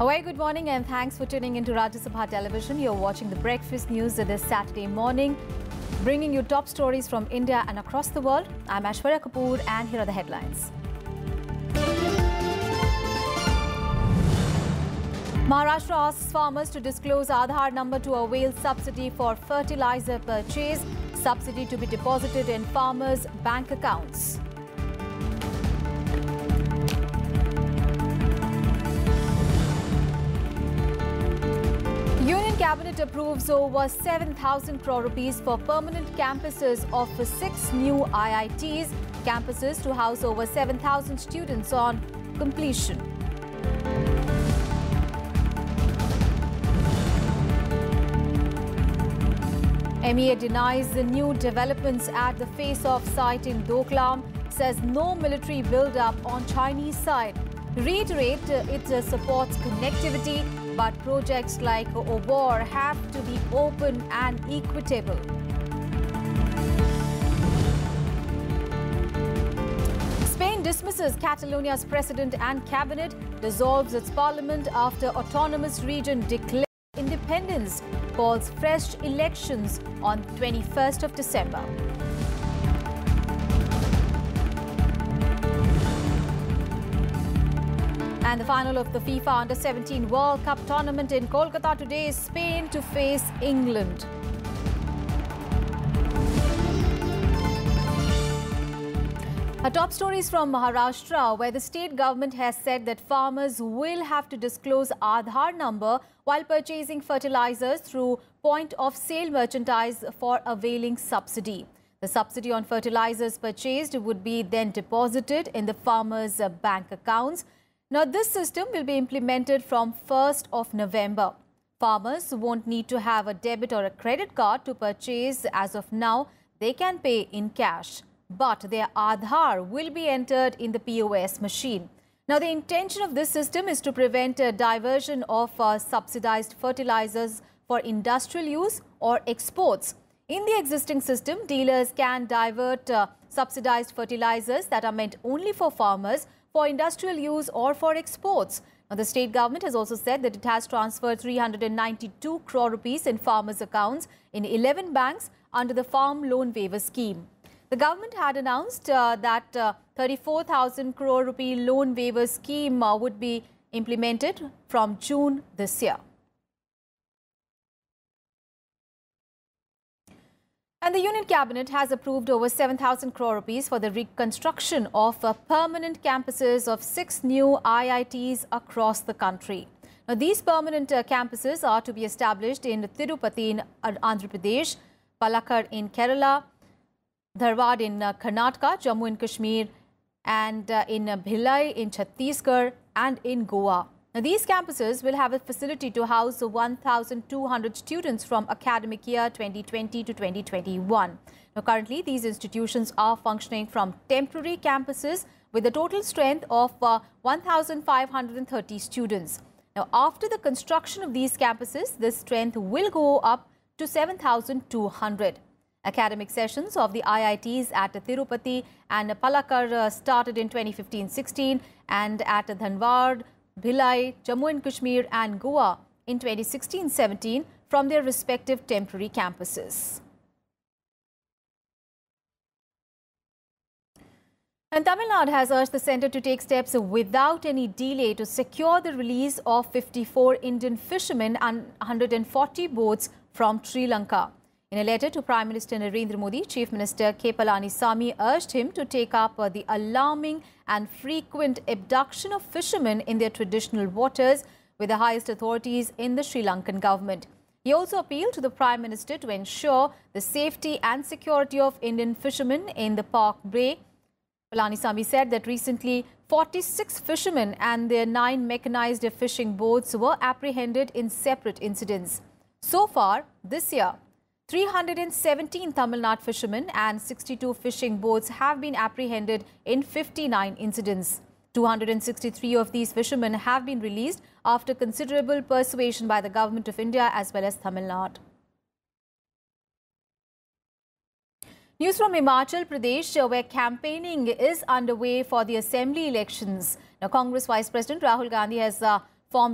A very good morning and thanks for tuning into Rajya Sabha television. You're watching the breakfast news this Saturday morning, bringing you top stories from India and across the world. I'm Aishwarya Kapoor and here are the headlines. Maharashtra asks farmers to disclose Aadhaar number to avail subsidy for fertilizer purchase. Subsidy to be deposited in farmers' bank accounts. Union Cabinet approves over 7,000 crore rupees for permanent campuses of 6 new IITs. Campuses to house over 7,000 students on completion. MEA denies the new developments at the face-off site in Doklam, says no military build-up on Chinese side. Reiterate it supports connectivity, but projects like OBOR have to be open and equitable. Spain dismisses Catalonia's president and cabinet, dissolves its parliament after autonomous region declares independence, calls fresh elections on 21st of December. And the final of the FIFA Under-17 World Cup tournament in Kolkata today, Spain to face England. Our top stories from Maharashtra, where the state government has said that farmers will have to disclose Aadhaar number while purchasing fertilizers through point-of-sale merchandise for availing subsidy. The subsidy on fertilizers purchased would be then deposited in the farmers' bank accounts. Now, this system will be implemented from 1st of November. Farmers won't need to have a debit or a credit card to purchase. As of now, they can pay in cash, but their Aadhaar will be entered in the POS machine. Now, the intention of this system is to prevent a diversion of subsidized fertilizers for industrial use or exports. In the existing system, dealers can divert subsidized fertilizers that are meant only for farmers for industrial use or for exports. Now, the state government has also said that it has transferred 392 crore rupees in farmers' accounts in 11 banks under the Farm Loan Waiver Scheme. The government had announced that 34,000 crore rupee loan waiver scheme would be implemented from June this year. And the Union Cabinet has approved over 7,000 crore rupees for the reconstruction of permanent campuses of 6 new IITs across the country. Now, these permanent campuses are to be established in Tirupati in Andhra Pradesh, Palakkad in Kerala, Dharwad in Karnataka, Jammu and Kashmir, and in Bhilai in Chhattisgarh and in Goa. Now, these campuses will have a facility to house 1,200 students from academic year 2020 to 2021. Now, currently, these institutions are functioning from temporary campuses with a total strength of 1,530 students. Now, after the construction of these campuses, this strength will go up to 7,200. Academic sessions of the IITs at Tirupati and Palakkad started in 2015-16 and at Dharwad, Bhilai, Jammu and Kashmir and Goa in 2016-17 from their respective temporary campuses. And Tamil Nadu has urged the centre to take steps without any delay to secure the release of 54 Indian fishermen and 140 boats from Sri Lanka. In a letter to Prime Minister Narendra Modi, Chief Minister K. Palanisamy urged him to take up the alarming and frequent abduction of fishermen in their traditional waters with the highest authorities in the Sri Lankan government. He also appealed to the Prime Minister to ensure the safety and security of Indian fishermen in the Park Bay. Palanisamy said that recently 46 fishermen and their 9 mechanized fishing boats were apprehended in separate incidents. So far, this year, 317 Tamil Nadu fishermen and 62 fishing boats have been apprehended in 59 incidents. 263 of these fishermen have been released after considerable persuasion by the Government of India as well as Tamil Nadu. News from Himachal Pradesh, where campaigning is underway for the assembly elections. Now, Congress Vice President Rahul Gandhi has formed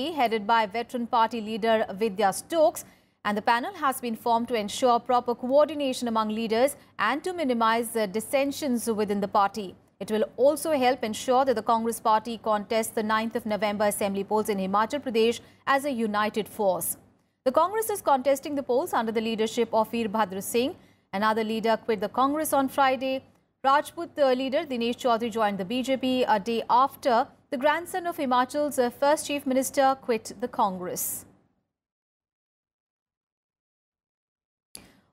headed by veteran party leader Vidya Stokes, and the panel has been formed to ensure proper coordination among leaders and to minimize dissensions within the party. It will also help ensure that the Congress party contests the 9th of November assembly polls in Himachal Pradesh as a united force. The Congress is contesting the polls under the leadership of Veerbhadra Singh. Another leader quit the Congress on Friday. Rajput leader Dinesh Chaudhary joined the BJP a day after the grandson of Himachal's first chief minister quit the Congress.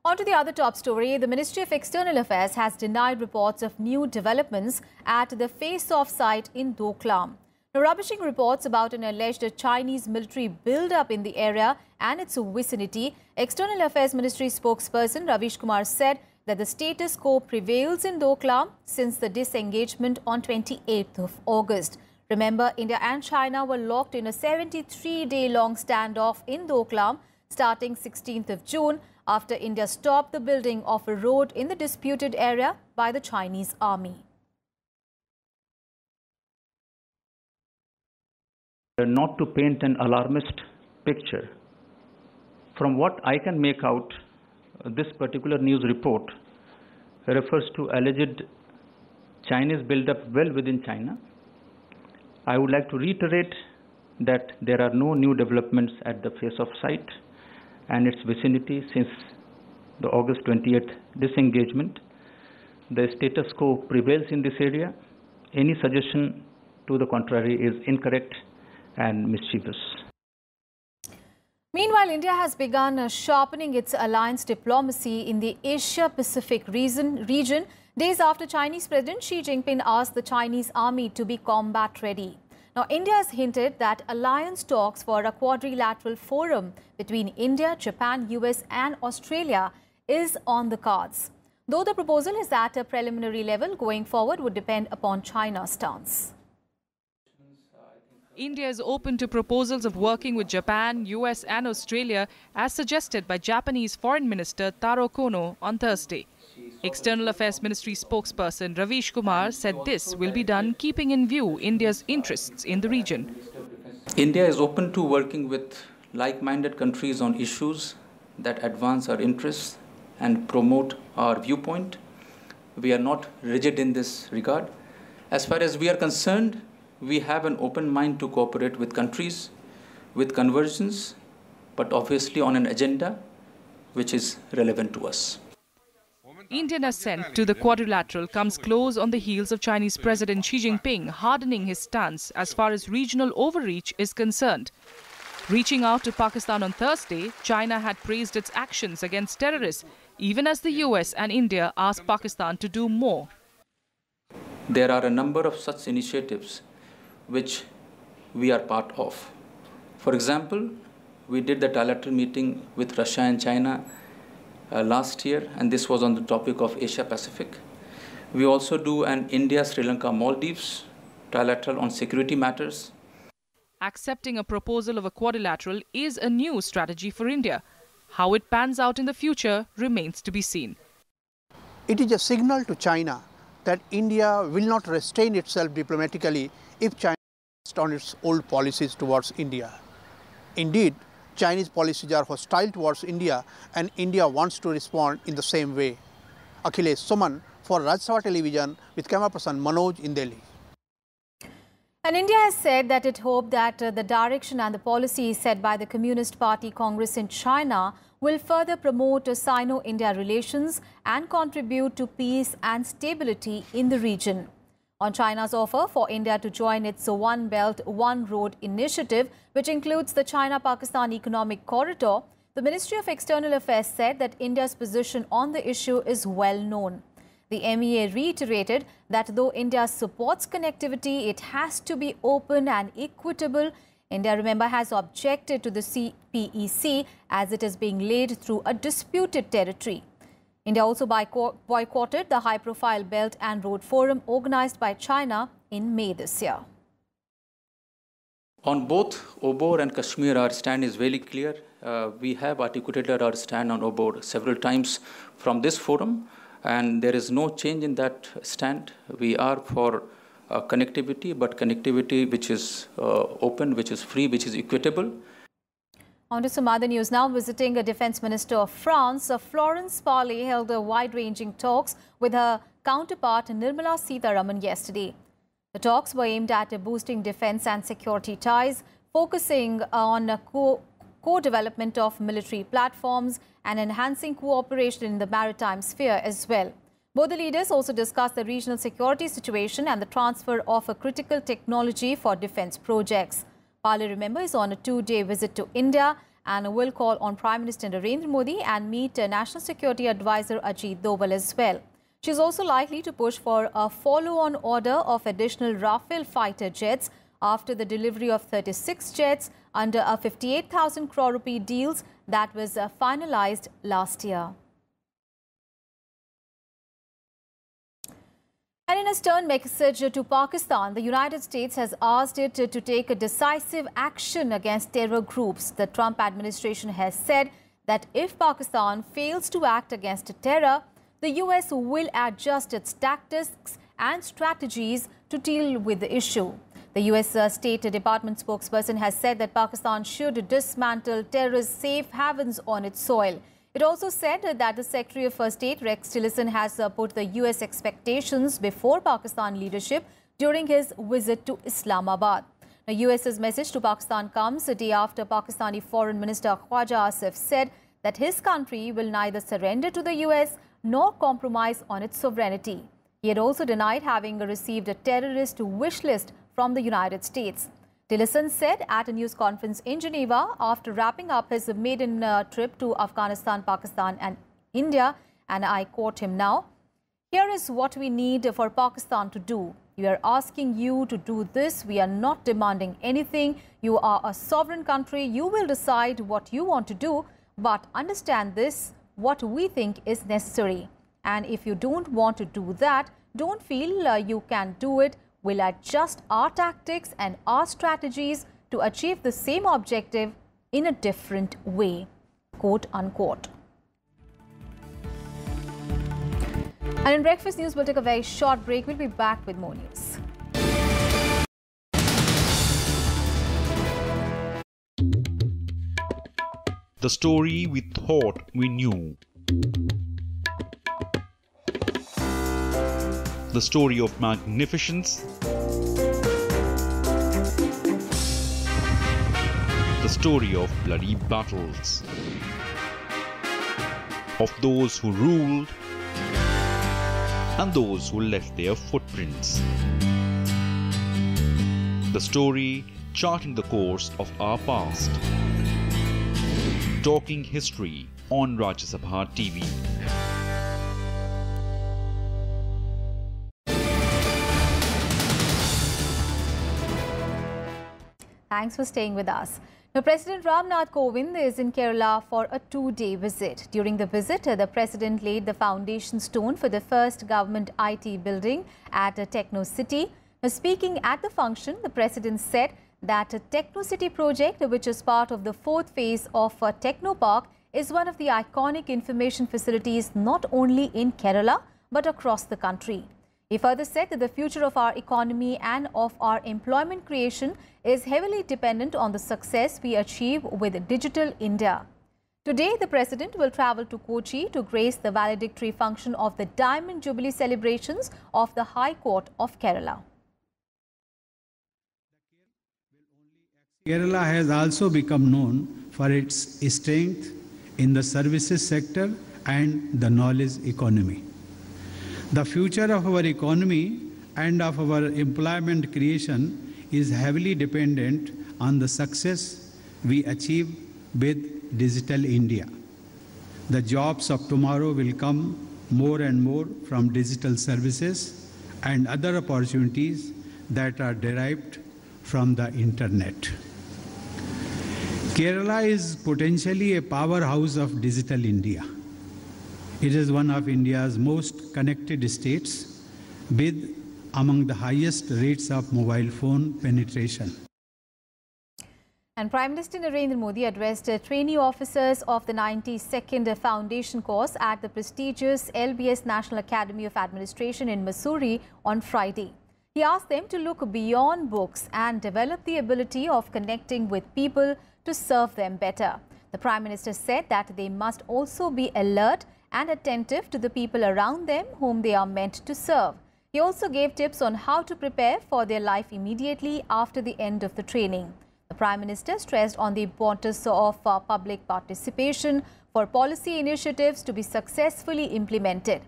On to the other top story. The Ministry of External Affairs has denied reports of new developments at the face-off site in Doklam. Now, rubbishing reports about an alleged Chinese military build-up in the area and its vicinity, External Affairs Ministry spokesperson Ravish Kumar said that the status quo prevails in Doklam since the disengagement on 28th of August. Remember, India and China were locked in a 73-day-long standoff in Doklam starting 16th of June after India stopped the building of a road in the disputed area by the Chinese army. Not to paint an alarmist picture. From what I can make out, this particular news report refers to alleged Chinese build-up well within China. I would like to reiterate that there are no new developments at the face-off site and its vicinity since the August 20th disengagement. The status quo prevails in this area. Any suggestion to the contrary is incorrect and mischievous. Meanwhile, India has begun sharpening its alliance diplomacy in the Asia-Pacific region days after Chinese President Xi Jinping asked the Chinese army to be combat ready. Now, India has hinted that alliance talks for a quadrilateral forum between India, Japan, US and Australia is on the cards. Though the proposal is at a preliminary level, going forward would depend upon China's stance. India is open to proposals of working with Japan, US and Australia as suggested by Japanese Foreign Minister Taro Kono on Thursday. External Affairs Ministry spokesperson Ravish Kumar said this will be done keeping in view India's interests in the region. India is open to working with like-minded countries on issues that advance our interests and promote our viewpoint. We are not rigid in this regard. As far as we are concerned, we have an open mind to cooperate with countries with convergence, but obviously on an agenda which is relevant to us. Indian assent to the quadrilateral comes close on the heels of Chinese President Xi Jinping hardening his stance as far as regional overreach is concerned. Reaching out to Pakistan on Thursday, China had praised its actions against terrorists, even as the US and India asked Pakistan to do more. There are a number of such initiatives which we are part of. For example, we did the trilateral meeting with Russia and China last year, and this was on the topic of Asia-Pacific. We also do an India, Sri Lanka, Maldives trilateral on security matters. Accepting a proposal of a quadrilateral is a new strategy for India. How it pans out in the future remains to be seen. It is a signal to China that India will not restrain itself diplomatically if China rests on its old policies towards India. Indeed, Chinese policies are hostile towards India, and India wants to respond in the same way. Akhilesh Suman for Rajya Sabha Television with camera person Manoj in Delhi. And India has said that it hoped that the direction and the policies set by the Communist Party Congress in China will further promote Sino-India relations and contribute to peace and stability in the region. On China's offer for India to join its One Belt, One Road initiative, which includes the China-Pakistan Economic Corridor, the Ministry of External Affairs said that India's position on the issue is well known. The MEA reiterated that though India supports connectivity, it has to be open and equitable. India, remember, has objected to the CPEC as it is being laid through a disputed territory. India also boycotted the high-profile Belt and Road Forum organized by China in May this year. On both OBOR and Kashmir, our stand is very clear. We have articulated our stand on OBOR several times from this forum, and there is no change in that stand. We are for connectivity, but connectivity which is open, which is free, which is equitable. On to some other news now. Visiting a defense minister of France, Florence held wide-ranging talks with her counterpart Nirmala Sitharaman yesterday. The talks were aimed at boosting defense and security ties, focusing on co-development of military platforms and enhancing cooperation in the maritime sphere as well. Both the leaders also discussed the regional security situation and the transfer of a critical technology for defense projects. Pali, remember, is on a 2-day visit to India and will call on Prime Minister Narendra Modi and meet National Security Advisor Ajit Doval as well. She is also likely to push for a follow-on order of additional Rafale fighter jets after the delivery of 36 jets under a 58,000 crore rupee deal that was finalized last year. And in a stern message to Pakistan, the United States has asked it to take a decisive action against terror groups. The Trump administration has said that if Pakistan fails to act against terror, the US will adjust its tactics and strategies to deal with the issue. The US State Department spokesperson has said that Pakistan should dismantle terrorist safe havens on its soil. It also said that the Secretary of State Rex Tillerson has put the US expectations before Pakistan leadership during his visit to Islamabad. The US's message to Pakistan comes a day after Pakistani Foreign Minister Khwaja Asif said that his country will neither surrender to the US nor compromise on its sovereignty. He had also denied having received a terrorist wish list from the United States. Tillerson said at a news conference in Geneva after wrapping up his maiden trip to Afghanistan, Pakistan and India, and I quote him now, "Here is what we need for Pakistan to do. We are asking you to do this. We are not demanding anything. You are a sovereign country. You will decide what you want to do, but understand this, what we think is necessary. And if you don't want to do that, don't feel you can do it. We'll adjust our tactics and our strategies to achieve the same objective in a different way," quote unquote. And in Breakfast News, we'll take a very short break. We'll be back with more news. The story we thought we knew. The story of magnificence, the story of bloody battles, of those who ruled and those who left their footprints. The story charting the course of our past. Talking history on Rajya Sabha TV. Thanks for staying with us. Now, President Nath Kovind is in Kerala for a 2-day visit. During the visit, the President laid the foundation stone for the first government IT building at Techno City. Now, speaking at the function, the President said that a Techno City project, which is part of the 4th phase of Techno Park, is one of the iconic information facilities not only in Kerala but across the country. He further said that the future of our economy and of our employment creation is heavily dependent on the success we achieve with Digital India. Today, the President will travel to Kochi to grace the valedictory function of the Diamond Jubilee celebrations of the High Court of Kerala. Kerala has also become known for its strength in the services sector and the knowledge economy. The future of our economy and of our employment creation is heavily dependent on the success we achieve with Digital India. The jobs of tomorrow will come more and more from digital services and other opportunities that are derived from the internet. Kerala is potentially a powerhouse of Digital India. It is one of India's most connected states with among the highest rates of mobile phone penetration. And Prime Minister Narendra Modi addressed trainee officers of the 92nd Foundation course at the prestigious LBS National Academy of Administration in Missouri on Friday. He asked them to look beyond books and develop the ability of connecting with people to serve them better. The Prime Minister said that they must also be alert and attentive to the people around them whom they are meant to serve. He also gave tips on how to prepare for their life immediately after the end of the training. The Prime Minister stressed on the importance of public participation for policy initiatives to be successfully implemented.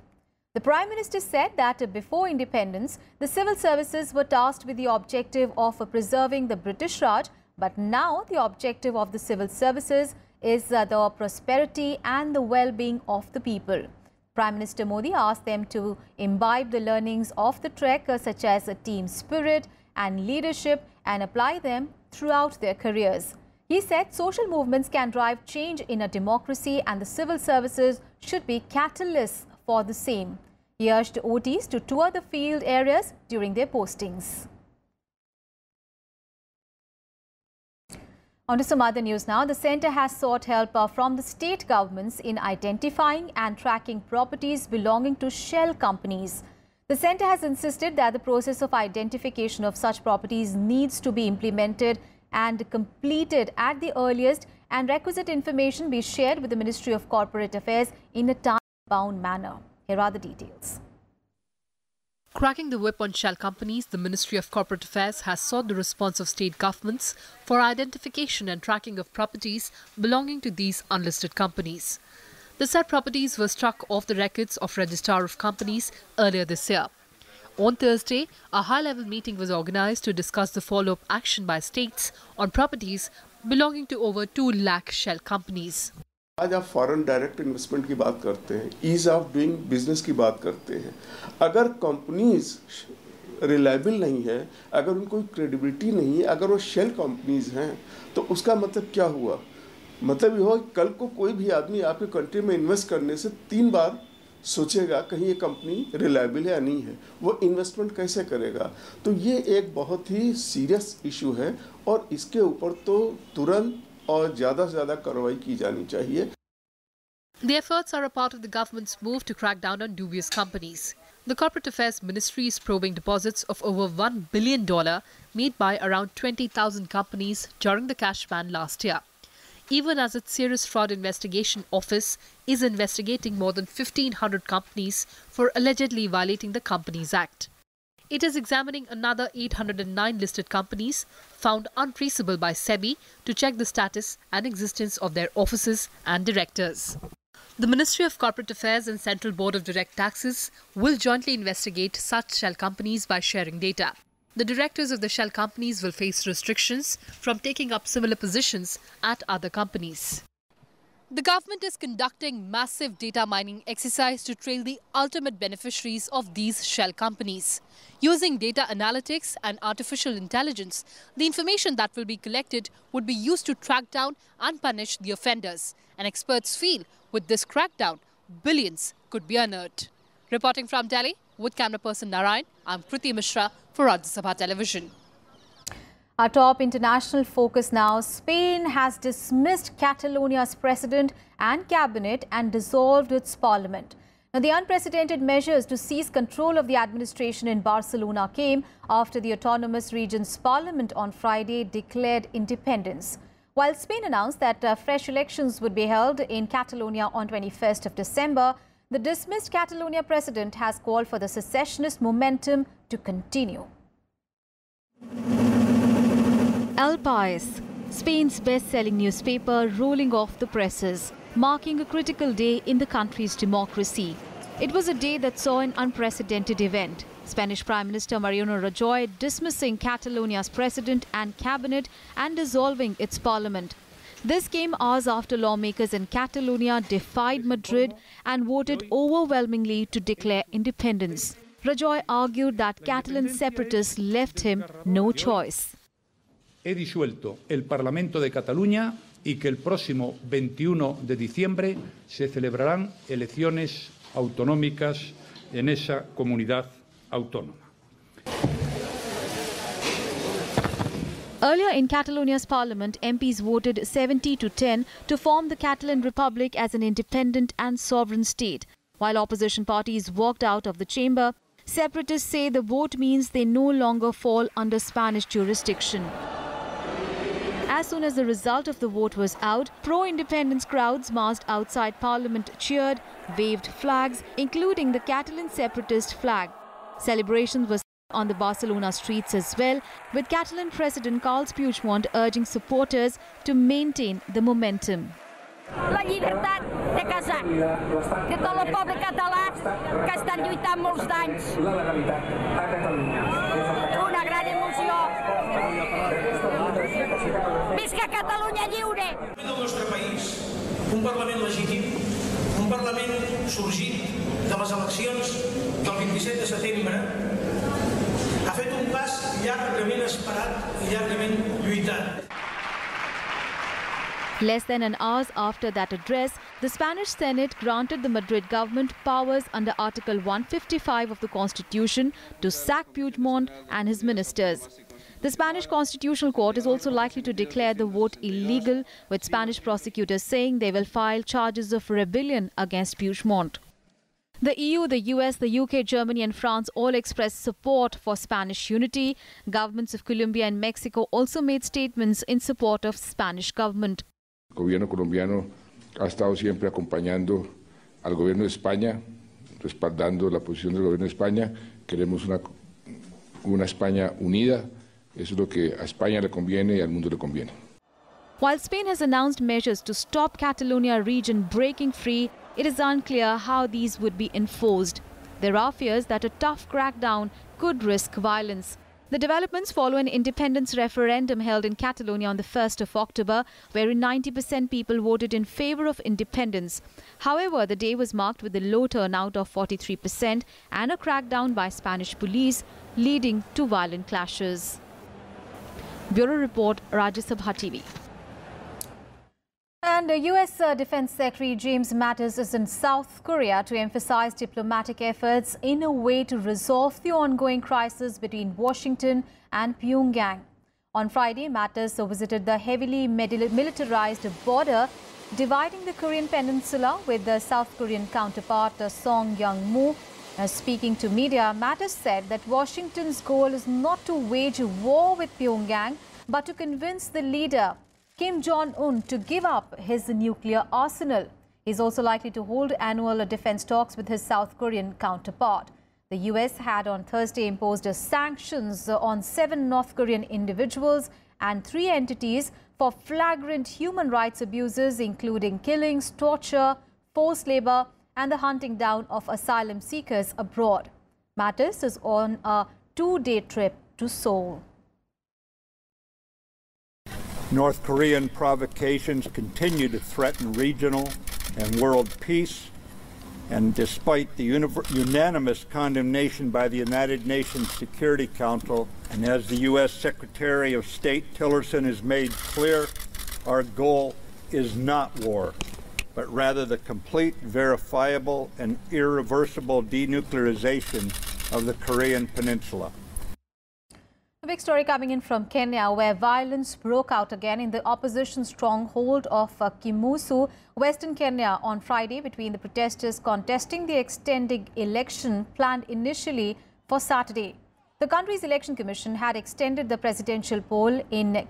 The Prime Minister said that before independence, the civil services were tasked with the objective of preserving the British Raj, but now the objective of the civil services is the prosperity and the well-being of the people. Prime Minister Modi asked them to imbibe the learnings of the trek such as team spirit and leadership and apply them throughout their careers. He said social movements can drive change in a democracy and the civil services should be catalysts for the same. He urged OTs to tour the field areas during their postings. On to some other news now. The centre has sought help from the state governments in identifying and tracking properties belonging to shell companies. The centre has insisted that the process of identification of such properties needs to be implemented and completed at the earliest, and requisite information be shared with the Ministry of Corporate Affairs in a time-bound manner. Here are the details. Cracking the whip on shell companies, the Ministry of Corporate Affairs has sought the response of state governments for identification and tracking of properties belonging to these unlisted companies. The said properties were struck off the records of Registrar of Companies earlier this year. On Thursday, a high-level meeting was organized to discuss the follow-up action by states on properties belonging to over 2 lakh shell companies. आज आप foreign direct investment की बात करते हैं, ease of doing business की बात करते हैं. अगर कंपनीज रिलायबल नहीं है, अगर उनको कोई क्रेडिबिलिटी नहीं है, अगर वो शेल कंपनीज हैं, तो उसका मतलब क्या हुआ? मतलब ये हो कि कल को कोई भी आदमी आपके कंट्री में इन्वेस्ट करने से 3 बार सोचेगा कहीं ये कंपनी रिलायबल है या नहीं है, वो इन्वेस्टमेंट कैसे करेगा? तो ये एक बहुत ही सीरियस इशू है और इसके ऊपर तो तुरंत और ज़्यादा से ज़्यादा कार्रवाई की जानी चाहिए. The efforts are a part of the government's move to crack down on dubious companies. The Corporate Affairs Ministry is probing deposits of over $1 billion made by around 20,000 companies during the cash ban last year, even as its Serious Fraud Investigation Office is investigating more than 1,500 companies for allegedly violating the Companies Act. It is examining another 809 listed companies found untraceable by SEBI to check the status and existence of their offices and directors. The Ministry of Corporate Affairs and Central Board of Direct Taxes will jointly investigate such shell companies by sharing data. The directors of the shell companies will face restrictions from taking up similar positions at other companies. The government is conducting massive data mining exercise to trail the ultimate beneficiaries of these shell companies. Using data analytics and artificial intelligence, the information that will be collected would be used to track down and punish the offenders. And experts feel with this crackdown, billions could be unearthed. Reporting from Delhi with camera person Narayan, I'm Kriti Mishra for Rajya Sabha Television. Our top international focus now. Spain has dismissed Catalonia's president and cabinet and dissolved its parliament. Now, the unprecedented measures to seize control of the administration in Barcelona came after the autonomous region's parliament on Friday declared independence. While Spain announced that fresh elections would be held in Catalonia on 21st of December, the dismissed Catalonia president has called for the secessionist momentum to continue. El País, Spain's best-selling newspaper, rolling off the presses, marking a critical day in the country's democracy. It was a day that saw an unprecedented event. Spanish Prime Minister Mariano Rajoy dismissing Catalonia's president and cabinet and dissolving its parliament. This came hours after lawmakers in Catalonia defied Madrid and voted overwhelmingly to declare independence. Rajoy argued that Catalan separatists left him no choice. He disuelto el Parlamento de Cataluña y que el próximo 21 de diciembre se celebrarán elecciones autonómicas en esa comunidad autónoma. Earlier in Catalonia's parliament, MPs voted 70-10 to form the Catalan Republic as an independent and sovereign state. While opposition parties walked out of the chamber, Separatists say the vote means they no longer fall under Spanish jurisdiction. As soon as the result of the vote was out, pro-independence crowds massed outside Parliament cheered, waved flags, including the Catalan separatist flag. Celebrations were on the Barcelona streets as well, with Catalan President Carles Puigdemont urging supporters to maintain the momentum. La llibertat de casar, de tot el poble català que estan lluitant molts d'anys. Una gran emoció. Visca Catalunya lliure! El nostre país, un Parlament legítim, un Parlament sorgit de les eleccions del 27 de setembre, ha fet un pas llargament esperat i llargament lluitat. Less than an hour after that address, the Spanish Senate granted the Madrid government powers under Article 155 of the Constitution to sack Puigdemont and his ministers. The Spanish Constitutional Court is also likely to declare the vote illegal, with Spanish prosecutors saying they will file charges of rebellion against Puigdemont. The EU, the US, the UK, Germany and France all expressed support for Spanish unity. Governments of Colombia and Mexico also made statements in support of Spanish government. El gobierno colombiano ha estado siempre acompañando al gobierno de España, respaldando la posición del gobierno de España. Queremos una España unida. Eso es lo que a España le conviene y al mundo le conviene. While Spain has announced measures to stop Catalonia region breaking free, it is unclear how these would be enforced. There are fears that a tough crackdown could risk violence. The developments follow an independence referendum held in Catalonia on the 1st of October, wherein 90% people voted in favour of independence. However, the day was marked with a low turnout of 43% and a crackdown by Spanish police, leading to violent clashes. Bureau Report, Rajya Sabha TV. And US Defense Secretary James Mattis is in South Korea to emphasize diplomatic efforts in a way to resolve the ongoing crisis between Washington and Pyongyang. On Friday, Mattis visited the heavily militarized border dividing the Korean peninsula with the South Korean counterpart Song Young-moo. Speaking to media, Mattis said that Washington's goal is not to wage war with Pyongyang, but to convince the leader Kim Jong-un to give up his nuclear arsenal. He is also likely to hold annual defense talks with his South Korean counterpart. The US had on Thursday imposed sanctions on 7 North Korean individuals and 3 entities for flagrant human rights abuses, including killings, torture, forced labor, and the hunting down of asylum seekers abroad. Mattis is on a 2-day trip to Seoul. North Korean provocations continue to threaten regional and world peace, and despite the unanimous condemnation by the United Nations Security Council, and as the U.S. Secretary of State Tillerson has made clear, our goal is not war, but rather the complete, verifiable, and irreversible denuclearization of the Korean Peninsula. A big story coming in from Kenya, where violence broke out again in the opposition stronghold of Kimusu, Western Kenya, on Friday between the protesters contesting the extending election planned initially for Saturday. The country's election commission had extended the presidential poll in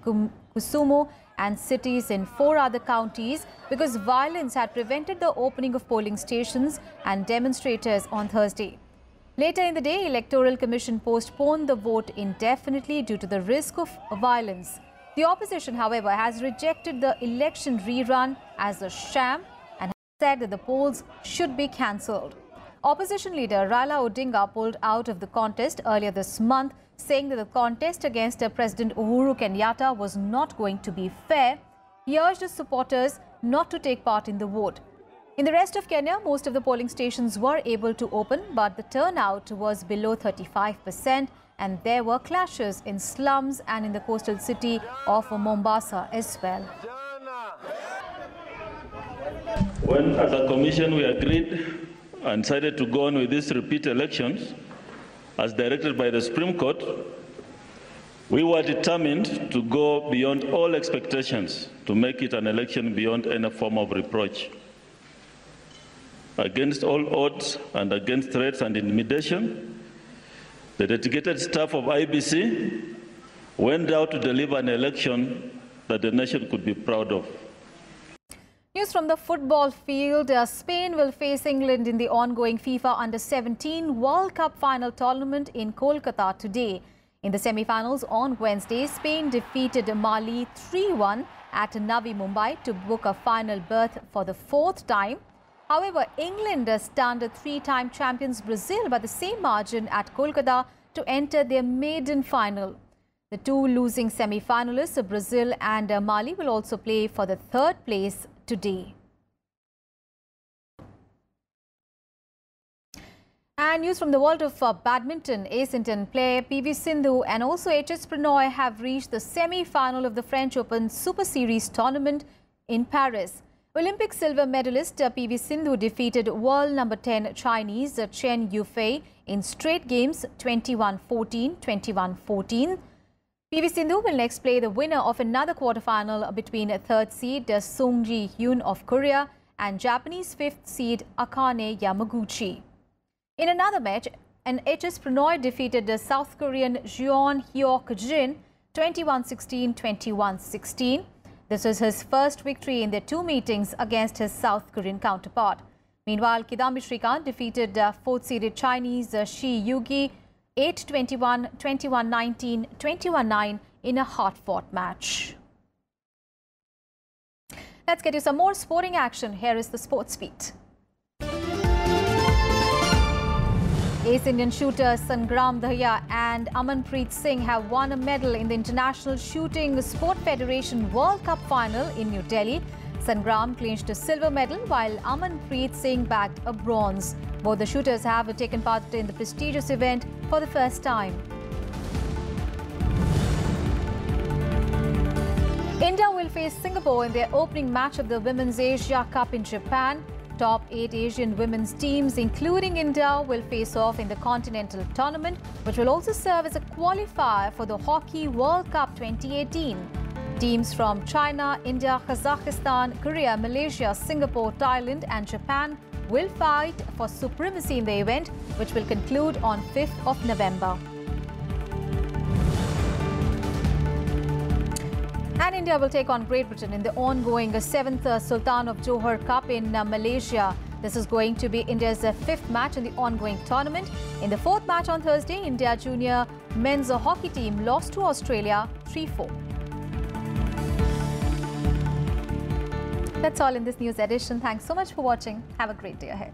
Kisumu and cities in 4 other counties because violence had prevented the opening of polling stations and demonstrators on Thursday. Later in the day, Electoral Commission postponed the vote indefinitely due to the risk of violence. The opposition, however, has rejected the election rerun as a sham and has said that the polls should be cancelled. Opposition leader Raila Odinga pulled out of the contest earlier this month, saying that the contest against President Uhuru Kenyatta was not going to be fair. He urged his supporters not to take part in the vote. In the rest of Kenya, most of the polling stations were able to open, but the turnout was below 35%, and there were clashes in slums and in the coastal city of Mombasa as well. When, as a commission, we agreed and decided to go on with these repeat elections, as directed by the Supreme Court, we were determined to go beyond all expectations to make it an election beyond any form of reproach. Against all odds and against threats and intimidation, The dedicated staff of IBC went out to deliver an election that the nation could be proud of. News from the football field. Spain will face England in the ongoing FIFA Under-17 World Cup final tournament in Kolkata today. In the semi-finals on Wednesday, Spain defeated Mali 3-1 at Navi Mumbai to book a final berth for the fourth time. However, England stunned three-time champions Brazil by the same margin at Kolkata to enter their maiden final. The two losing semi-finalists, Brazil and Mali, will also play for the third place today. And news from the world of badminton. Ace Indian player PV Sindhu and also HS Pranoy have reached the semi-final of the French Open Super Series tournament in Paris. Olympic silver medalist PV Sindhu defeated world number 10 Chinese Chen Yufei in straight games 21-14, 21-14. PV Sindhu will next play the winner of another quarterfinal between third seed Sung Ji-hyun of Korea and Japanese fifth seed Akane Yamaguchi. In another match, an HS Pranoy defeated the South Korean Jeon Hyok-jin 21-16, 21-16. This was his first victory in their two meetings against his South Korean counterpart. Meanwhile, Kidambi Srikanth defeated fourth-seeded Chinese Shi Yugi 8-21, 21-19, 21-9 in a hard-fought match. Let's get you some more sporting action. Here is the Sports Beat. Ace Indian shooters Sangram Dahya and Amanpreet Singh have won a medal in the International Shooting Sport Federation World Cup final in New Delhi. Sangram clinched a silver medal while Amanpreet Singh bagged a bronze. Both the shooters have taken part in the prestigious event for the first time. India will face Singapore in their opening match of the Women's Asia Cup in Japan. Top 8 Asian women's teams, including India, will face off in the Continental Tournament, which will also serve as a qualifier for the Hockey World Cup 2018. Teams from China, India, Kazakhstan, Korea, Malaysia, Singapore, Thailand and Japan will fight for supremacy in the event, which will conclude on 5th of November. And India will take on Great Britain in the ongoing 7th Sultan of Johor Cup in Malaysia. This is going to be India's 5th match in the ongoing tournament. In the 4th match on Thursday, India junior men's hockey team lost to Australia 3-4. That's all in this news edition. Thanks so much for watching. Have a great day ahead.